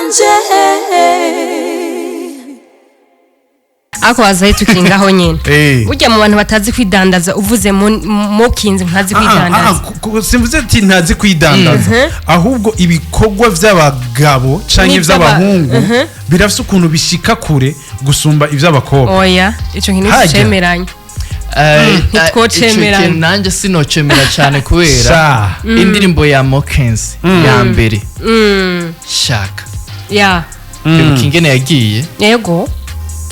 yanje ako azaye tukingaho nyene burya mu bantu batazi kwidandaza uvuze mokinzi ntazi kwidandaza simvuze ati ntazi kwidandaza ahubwo ibikorwa by'abagabo canke by'abahungu birafise ukuntu bishika kure gusumba ivy'abakobwa oya ico kintu cemeranye ntitwocemeranye nanje sinocemera cyane kubera indirimbo ya Mokenzi ya mbere shaka ingene yagiye yego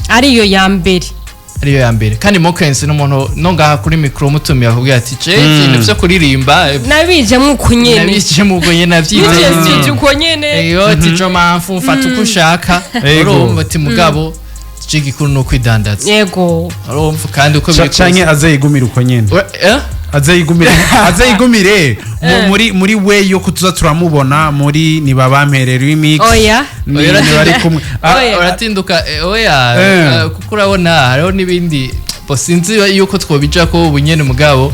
ariyo ya mbere kandi Mokenzi n'umuntu nongaha kuri micro mutumye akubwira ati je nivyo kuririmba nabije muko nyene navyize uko nyene iyo tijo mpamvu mfata uko ushaka urumva ati mugabo gikuru no kwidandaza yego urumva kandi uko canke azayigumira uko nyene azayigumire muri we yo kutuza turamubona muri nibabamperera imix oya bari kumwe uratinduka oya kuko urabona hariho nibindi sinzi yuko twobija ko ubunyene mugabo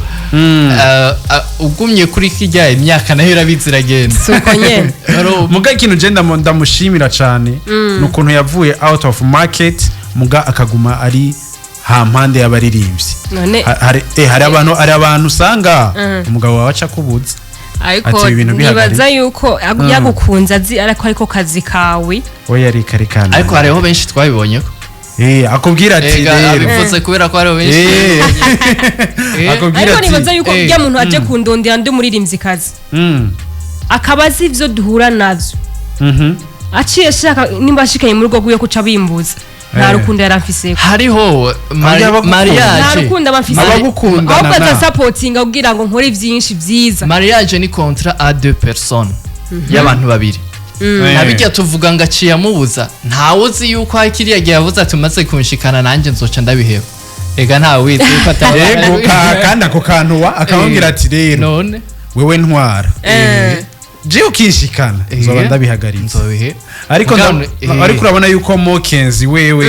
ugumye kuri kijya imyaka nayo irabiziragenda suko nyene muga ikintu je ndamushimira cyane nukuntu yavuye out of market muga akaguma ari hampande y'abaririmbyi hari abantu usanga umugabo wawe aca kubuza ariko nibaza yuko yagukunze azi ariko kazi kawe oya reka ariko hariho benshi twabibonye ko akubwira ati rero abivuze kubera ko hariho benshi ariko nibaza yuko bya muntu aje kundondera ndi muririmbyi kazi akaba azi ivyo duhura navyo aciye shaka nimba ashikaye mu rugo guye kuca bimbuza nta rukundo yaramfise hariho mariage nta rukundo abamfise abagukunda ahubwo za supporting kugira ngo nkore byinshi byiza mariage ni contrat à deux personnes y'abantu babiri nabijya tuvuga ngo aciye amubuza ntawe uzi yuko hakiriya gihe yavuze ati umaze kunshikana nanjye nzoca ndabiheba ega ntawe wizi yuko yego kandi ako kantu akamubwira ati rero none wewe ntwara je ukishikana nzoba ndabihagaritse nzobihe ariko urabona yuko Mokenzi wewe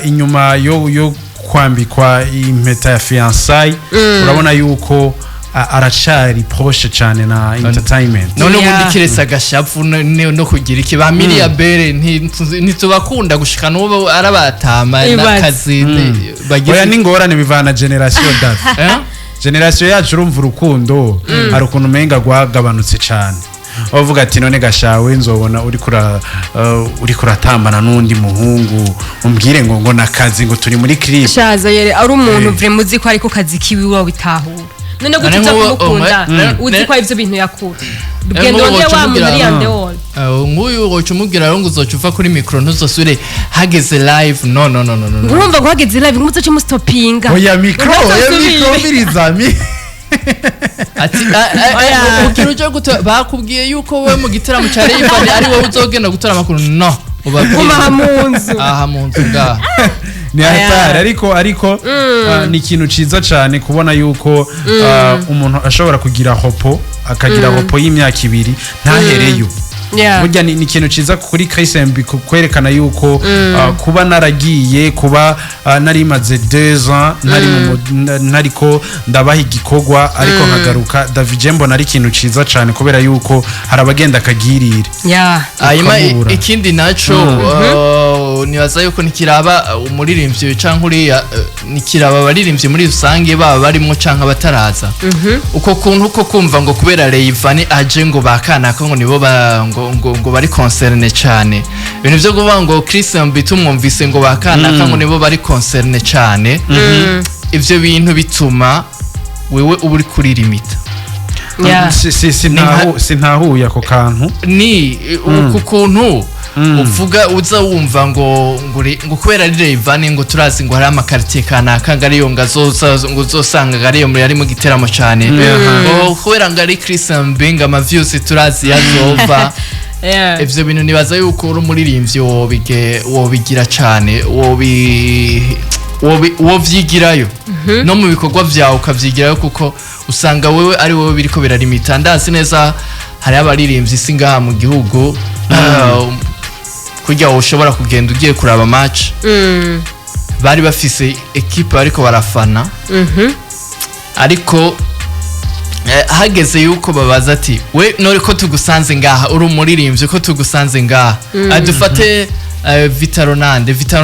inyuma yo kwambikwa impeta ya fiançailles urabona yuko aracari proche cyane na entertainment none ubundi kiresa gashavu no kugira iki ba miliyabere ntitubakunda gushika n'ubu arabatama n'akazi oya n'ingorane bivana generation data generation yacu urumva urukundo hari ukuntu umenga gwagabanutse cyane uvuga ati none gashawe nzobona uri kuratambana n'undi muhungu umbwire ngo nakazi ngo turi muri clip shaza yere ari umuntu vraiment uzi ko ariko kazi kiwiwe bitahura none gututsa kumukunda uzi ko ivyo bintu yakura rugendo nde wa muri yandeol nguyu ucumugira rero ngo uzocuva kuri micro ntuzosure hageze live no urumva ko hageze live ngumutse cyo mustopinga oya micro birizami ati ukiri uje gutora bakubwiye yuko wewe mu gitaramo cya Rayvan ari wowe uzogenda gutora amakuru no ubabwira mu nzu nga ni hatari ariko ni ikintu ciza cyane kubona yuko umuntu ashobora kugira hopo akagira hopo y'imyaka 2 ntahereyo burya ni ikintu ciza kuri KSMB kwerekana yuko kuba naragiye kuba narimaze 2 ans nariko ndabaha igikogwa ariko nkagaruka David Jembo nari ikintu ciza cyane kubera yuko harabagenda akagirira ayima ikindi naco nibaza yuko nikiraba umuririmbyi canke uriya nikiraba abaririmbyi muri rusange baba barimo canke bataraza uko kuntu uko kumva ngo kubera Rayvan aje ngo bakana ko ngo nibo ngo bari concerne cyane ibintu byo kuvuga ngo Christian bitumwumvise ngo bakana ko nibo bari concerne cyane ivyo bintu bituma wewe uburi kuri limita sintahuye ako kantu ni uku kuntu uvuga uza wumva ngo kubera ari Rayvan ngo turazi ngo hari amakartier kanaka ngariyo ngo uzosanga ngariyo muri ari mu giteramo cyane ngo kubera ngari Christian Benga ama views turazi yazova ivyo bintu nibaza yuko uri umuririmbyi wobigira cyane wovyigirayo no mu bikorwa vyawe ukavyigirayo kuko usanga wewe ari wowe biriko biralimita ndazi neza hari abaririmbyi singaha mu gihugu kujya ushobora kugenda ugiye kuraba match bari bafise equipe ariko barafana ariko hageze yuko babaza ati we nore ko tugusanze ngaha uri umuririmbyi ko tugusanze ngaha dufate Vitaro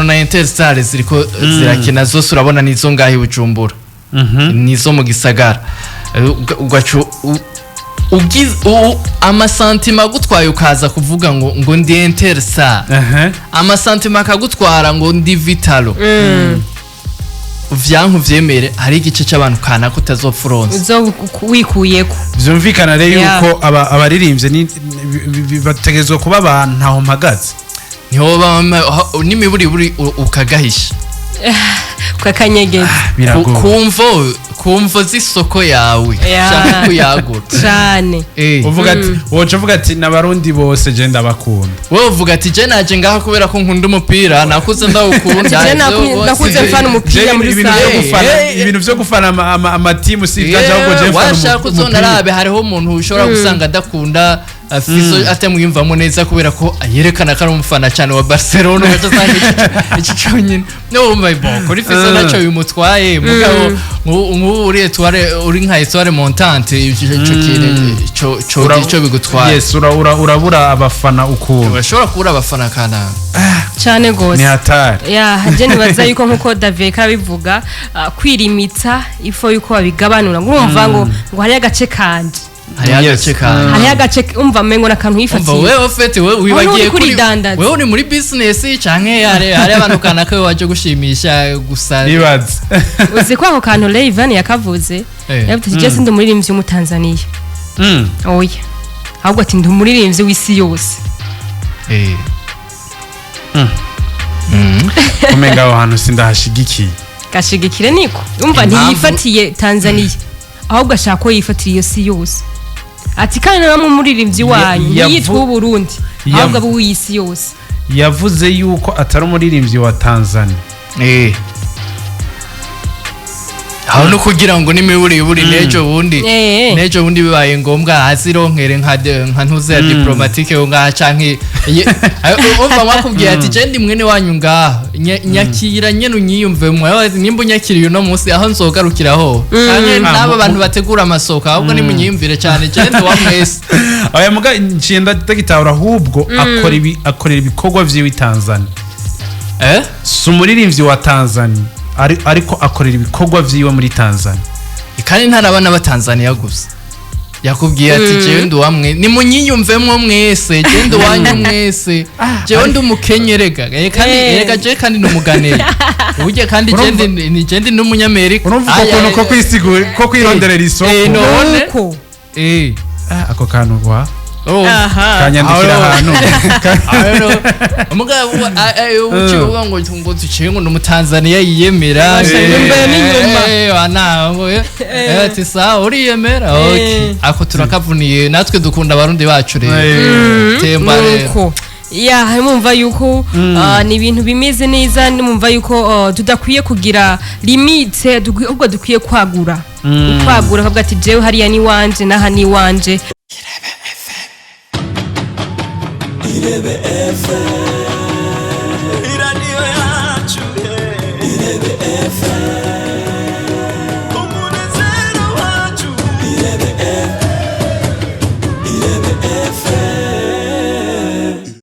na Interstar ziriko zirakina zose urabona nizo ngahi Bujumbura nizo mu gisagara ugacu amasantima gutwaye ukaza kuvuga ngo ndi Interstar amasantima akagutwara ngo ndi Vitaro vyanku vyemere hari igice cy'abantu kana kutazopfuronza uzo wikuyeko vyumvikana rero yuko abaririmbye bategezwe kuba abantu ntaho mpagaze niho n'imiburi ukagahisha kakanyegeza kumvo z'isoko yawe shaka kuyagura cyane uvuga ati woca uvuga ati nabarundi bose je ndabakunda wowe uvuga ati je naje ngaha kubera ko nkunda umupira nakuze ndawukunda nakuze mfana umupira muri salle ibintu byo gufana amatimu si byaje ahubwo je mfana washaka uzonarabe hariho umuntu ushobora gusanga adakunda Fizo atemwiyumvamo neza kubera ko yerekana ko ari umufana cyane wa Barcelona iki cyonyine no my bon kuri Fizo naco yumutwaye mugabo uri nka histoire montante cyo bigutwaye yes urabura abafana ukuru bashobora kubura abafana kana cyane gose ni hatari je nibaza yuko nkuko David kabivuga kwirimitsa ifo yuko babigabanura ngurumva ngo hari agace kandi hari agace umva mengo nakantu yifatiye wewe fete wewe wibagiye kuri wewe uri muri business canke hari abantu kana ko waje gushimisha gusa nibaze uzi ko ako kantu Levan yakavuze yavuze je sindi umuririmbyi mu Tanzania oya ahubwo ati ndi umuririmbyi w'isi yose umenga aho hantu sindahashigikiye gashigikire niko umva ntiyifatiye Tanzania ahubwo ashaka ko yifatira iyo si yose ati kandi namwe umuririmbyi wanyu yitwa u Burundi ahubwo abo w'isi yose yavuze yuko atari umuririmbyi wa Tanzania aho no kugira ngo nimiburi nejo bundi bibaye ngombwa azironkere nka ntuze ya diplomatique ngaha canke umva mwakubwiye ati je ndi mwene wanyu ngaha nyakira nyene unyiyumvemwe nimba unyakiriye no munsi aho nzogarukiraho canke naba bantu bategura amasoko ahubwo nimunyiyumvire cyane je ndi wa mwese aya muga ncenda tagitahura ahubwo akorera ibikorwa vyiwe Tanzania sumuririmbyi wa Tanzania ariko akorera ibikorwa vyiwe muri Tanzania kandi ntarabana ba Tanzania gusa yakubwiye ati je ndi wamwe nimunyiyumvemwe mwese je ndi wanyu mwese je ndi umukenyerega kandi numuganira uje kandi je ndi n'umunyamerika urumva ko kwisigura ko kwironderera isoko none ako kantu kwa kanyandikira ahantu umugabo uciye ngo tucengo no mutanzania yiyemera ati sa uriyemera ako turakavuniye natwe dukunda abarundi bacu rero temba rero mumva yuko ni ibintu bimeze neza mumva yuko tudakwiye kugira limite ahubwo dukwiye kwagura kavuga ati jewe hariya ni wanje naha ni wanje IREBE Fm